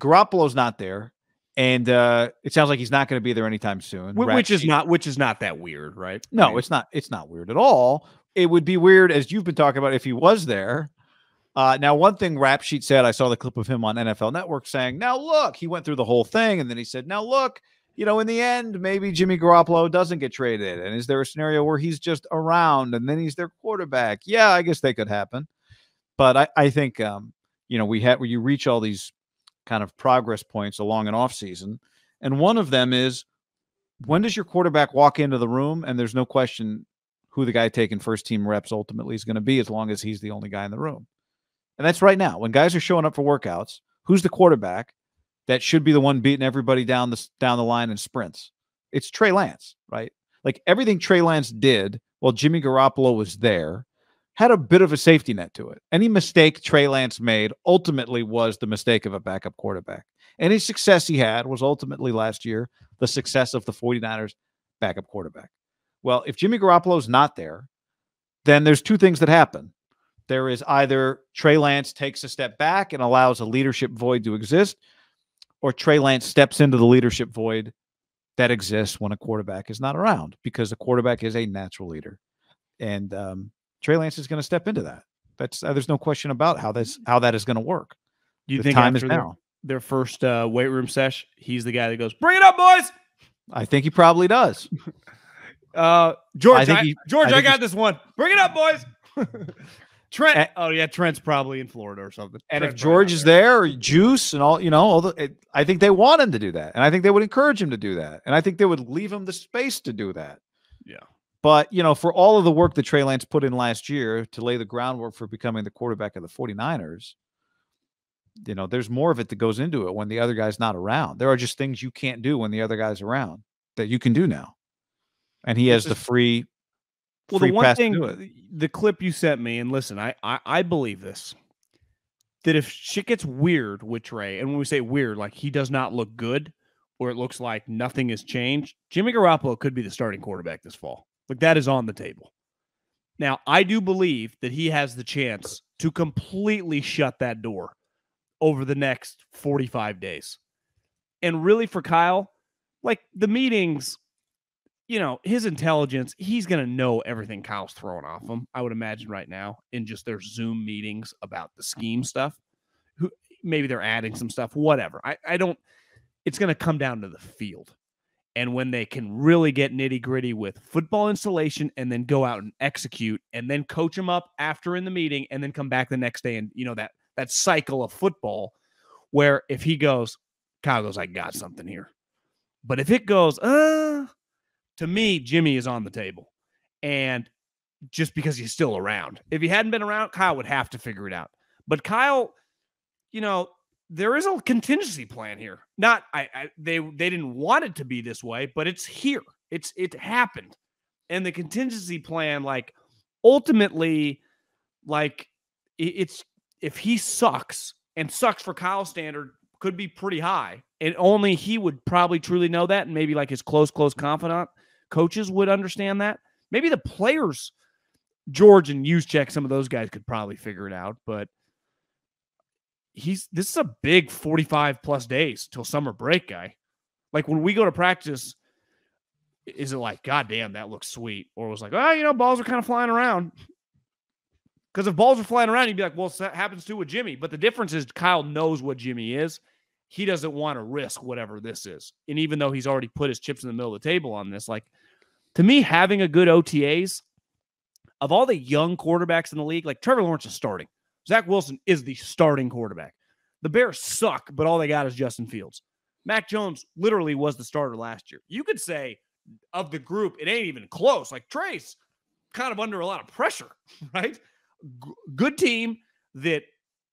Garoppolo's not there, and it sounds like he's not going to be there anytime soon. Which is not that weird, right? No, I mean, it's not weird at all. It would be weird, as you've been talking about, if he was there. Now, one thing Rap Sheet said, I saw the clip of him on NFL Network saying, now look, he went through the whole thing, and then he said, now look, in the end, maybe Jimmy Garoppolo doesn't get traded, and is there a scenario where he's just around, and then he's their quarterback? Yeah, I guess that could happen. But I think, where you reach all these kind of progress points along an offseason, and one of them is, when does your quarterback walk into the room, and there's no question who the guy taking first-team reps ultimately is going to be, as long as he's the only guy in the room. And that's right now. When guys are showing up for workouts, who's the quarterback that should be the one beating everybody down the line in sprints? It's Trey Lance, right? Like, everything Trey Lance did while Jimmy Garoppolo was there had a bit of a safety net to it. Any mistake Trey Lance made ultimately was the mistake of a backup quarterback. Any success he had was ultimately last year the success of the 49ers backup quarterback. Well, if Jimmy Garoppolo's not there, then there's two things that happen. There is either Trey Lance takes a step back and allows a leadership void to exist, or Trey Lance steps into the leadership void that exists when a quarterback is not around, because the quarterback is a natural leader. And Trey Lance is going to step into that. There's no question about how that is going to work. Do you think time is now? Their first weight room sesh, he's the guy that goes, "Bring it up, boys." I think he probably does. George, I got this one. Bring it up, boys. Trent. Trent's probably in Florida or something. And if George is there, or Juice and all, I think they want him to do that. And I think they would encourage him to do that. And I think they would leave him the space to do that. Yeah. But, for all of the work that Trey Lance put in last year to lay the groundwork for becoming the quarterback of the 49ers, there's more of it that goes into it when the other guy's not around. There are just things you can't do when the other guy's around that you can do now. And he has the free the one thing, the clip you sent me, and listen, I believe this, that if shit gets weird with Trey, and when we say weird, like he does not look good, or it looks like nothing has changed, Jimmy Garoppolo could be the starting quarterback this fall. Like, that is on the table. Now, I do believe that he has the chance to completely shut that door over the next 45 days. And really, for Kyle, like, the meetings, his intelligence, he's going to know everything Kyle's throwing off him, I would imagine right now, in just their Zoom meetings about the scheme stuff. Maybe they're adding some stuff, whatever. I don't, it's going to come down to the field. And when they can really get nitty gritty with football installation and then go out and execute and then coach him up after in the meeting and then come back the next day and, that cycle of football where if he goes, Kyle goes, I got something here. But if it goes, to me, Jimmy is on the table. And just because he's still around. If he hadn't been around, Kyle would have to figure it out. But Kyle, there is a contingency plan here. They didn't want it to be this way, but it's here. It happened. And the contingency plan, like, ultimately, like, it's, if he sucks, and sucks for Kyle's standard could be pretty high, and only he would probably truly know that, and maybe like his close confidant coaches would understand that. Maybe the players, George and Juszczyk, some of those guys could probably figure it out, but this is a big 45 plus days till summer break, guy. Like, when we go to practice, is it like, God damn, that looks sweet? Or it was like, balls are kind of flying around. Because if balls are flying around, you'd be like, well, that happens too with Jimmy. But the difference is Kyle knows what Jimmy is. He doesn't want to risk whatever this is. And even though he's already put his chips in the middle of the table on this, like, to me, having a good OTAs, of all the young quarterbacks in the league, like, Trevor Lawrence is starting. Zach Wilson is the starting quarterback. The Bears suck, but all they got is Justin Fields. Mac Jones literally was the starter last year. You could say of the group, it ain't even close. Like, Trey's kind of under a lot of pressure, right? Good team that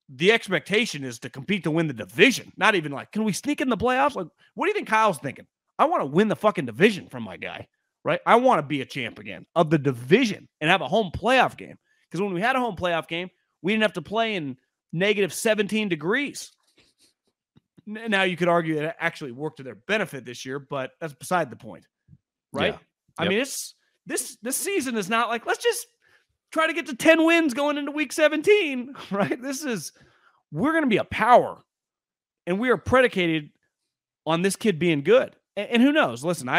the expectation is to compete to win the division. Not even like, can we sneak in the playoffs? Like, what do you think Kyle's thinking? I want to win the fucking division from my guy, right? I want to be a champ again of the division and have a home playoff game. Because when we had a home playoff game, we didn't have to play in negative 17 degrees. Now, you could argue that it actually worked to their benefit this year, but that's beside the point, right? Yeah. I mean, this season is not like, let's just try to get to 10 wins going into week 17, right? We're going to be a power. And we are predicated on this kid being good. And who knows? Listen,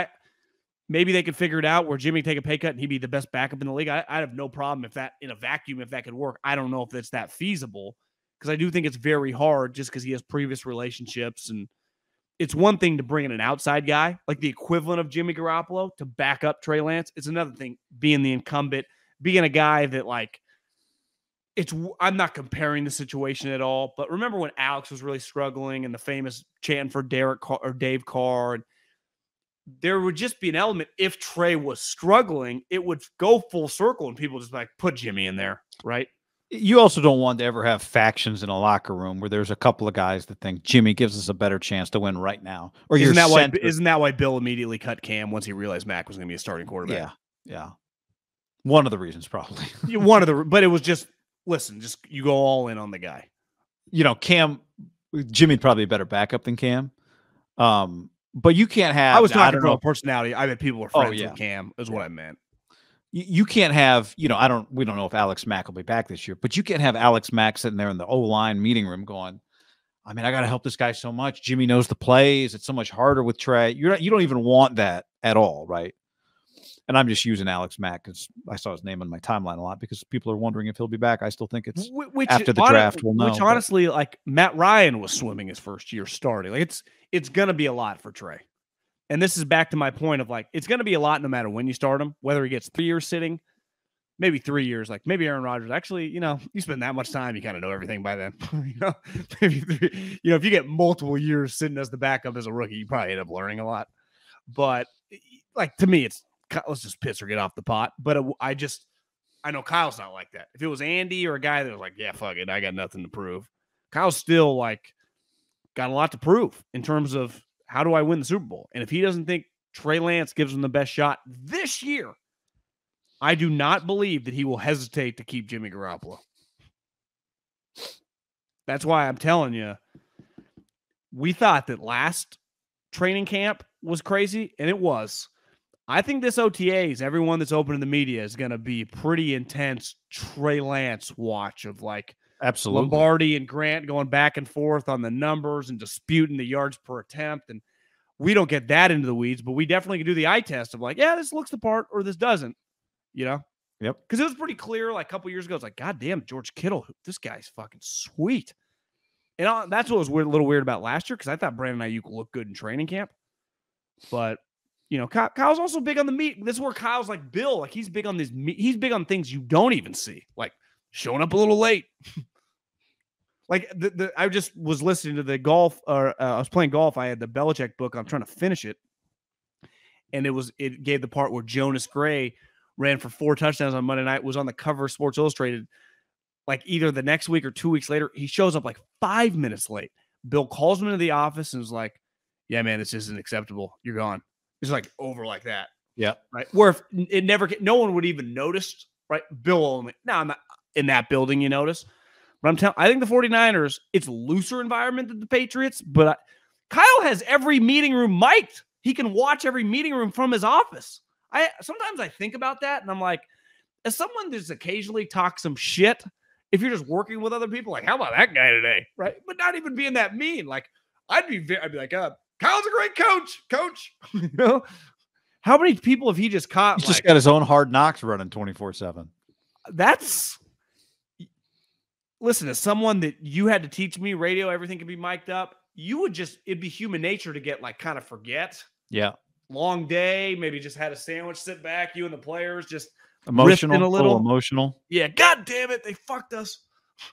maybe they could figure it out where Jimmy take a pay cut and he'd be the best backup in the league. I have no problem if that in a vacuum, if that could work. I don't know if that's that feasible because I do think it's very hard just because he has previous relationships. And it's one thing to bring in an outside guy, like the equivalent of Jimmy Garoppolo, to back up Trey Lance. It's another thing being the incumbent, being a guy that I'm not comparing the situation at all, but remember when Alex was really struggling and the famous chant for Dave Carr, and there would just be an element if Trey was struggling, it would go full circle and people just put Jimmy in there, right? You also don't want to ever have factions in a locker room where there's a couple of guys that think Jimmy gives us a better chance to win right now. Or isn't that why Bill immediately cut Cam once he realized Mac was going to be a starting quarterback? Yeah. One of the reasons, probably. But it was just, listen, just you go all in on the guy. Jimmy'd probably a better backup than Cam. But you can't have. I was talking about personality. I bet people were friends with Cam, is what I meant. You can't have, we don't know if Alex Mack will be back this year, but you can't have Alex Mack sitting there in the O-line meeting room going, I got to help this guy so much. Jimmy knows the plays. It's so much harder with Trey. You don't even want that at all, right? And I'm just using Alex Mack because I saw his name on my timeline a lot because people are wondering if he'll be back. I still think it's after the draft. We'll know. Which honestly, Matt Ryan was swimming his first year starting. It's going to be a lot for Trey. And this is back to my point of it's going to be a lot no matter when you start him, whether he gets 3 years sitting, maybe 3 years, maybe Aaron Rodgers. Actually, you spend that much time, you kind of know everything by then. Maybe if you get multiple years sitting as the backup as a rookie, you probably end up learning a lot. But to me, it's let's just piss or get off the pot. But I know Kyle's not like that. If it was Andy or a guy that was like, yeah, fuck it, I got nothing to prove. Kyle's still got a lot to prove in terms of how do I win the Super Bowl? And if he doesn't think Trey Lance gives him the best shot this year, I do not believe that he will hesitate to keep Jimmy Garoppolo. That's why I'm telling you, we thought that last training camp was crazy, and it was. I think this OTAs, everyone that's open in the media, is going to be pretty intense Trey Lance watch of absolutely Lombardi and Grant going back and forth on the numbers and disputing the yards per attempt. And we don't get that into the weeds, but we definitely can do the eye test of this looks the part or this doesn't, Yep. Because it was pretty clear a couple years ago. It's God damn, George Kittle, this guy's fucking sweet. And that's what was a little weird about last year because I thought Brandon Ayuk looked good in training camp. But, Kyle's also big on the meat. This is where Kyle's like Bill. He's big on he's big on things you don't even see. Showing up a little late. I just was listening to the golf, or I was playing golf. I had the Belichick book. I'm trying to finish it. And it gave the part where Jonas Gray ran for 4 touchdowns on Monday night, was on the cover of Sports Illustrated. Either the next week or 2 weeks later, he shows up 5 minutes late. Bill calls him into the office and was like, yeah, man, this isn't acceptable. You're gone. It's over like that. Yeah. Right. Where if it no one would even notice, right? Bill only, no, I'm not in that building, you notice. But I think the 49ers, it's a looser environment than the Patriots, but Kyle has every meeting room mic'd. He can watch every meeting room from his office. Sometimes I think about that and I'm like, as someone that's occasionally talks some shit, if you're just working with other people, how about that guy today? Right. But not even being that mean. I'd be like, Kyle's a great coach. How many people have he just caught? He's just got his own hard knocks running 24/7. Listen, as someone that you had to teach me radio, everything can be mic'd up. It'd be human nature to get kind of forget. Yeah. Long day, maybe just had a sandwich, sit back, you and the players just emotional, a little emotional. Yeah. God damn it. They fucked us.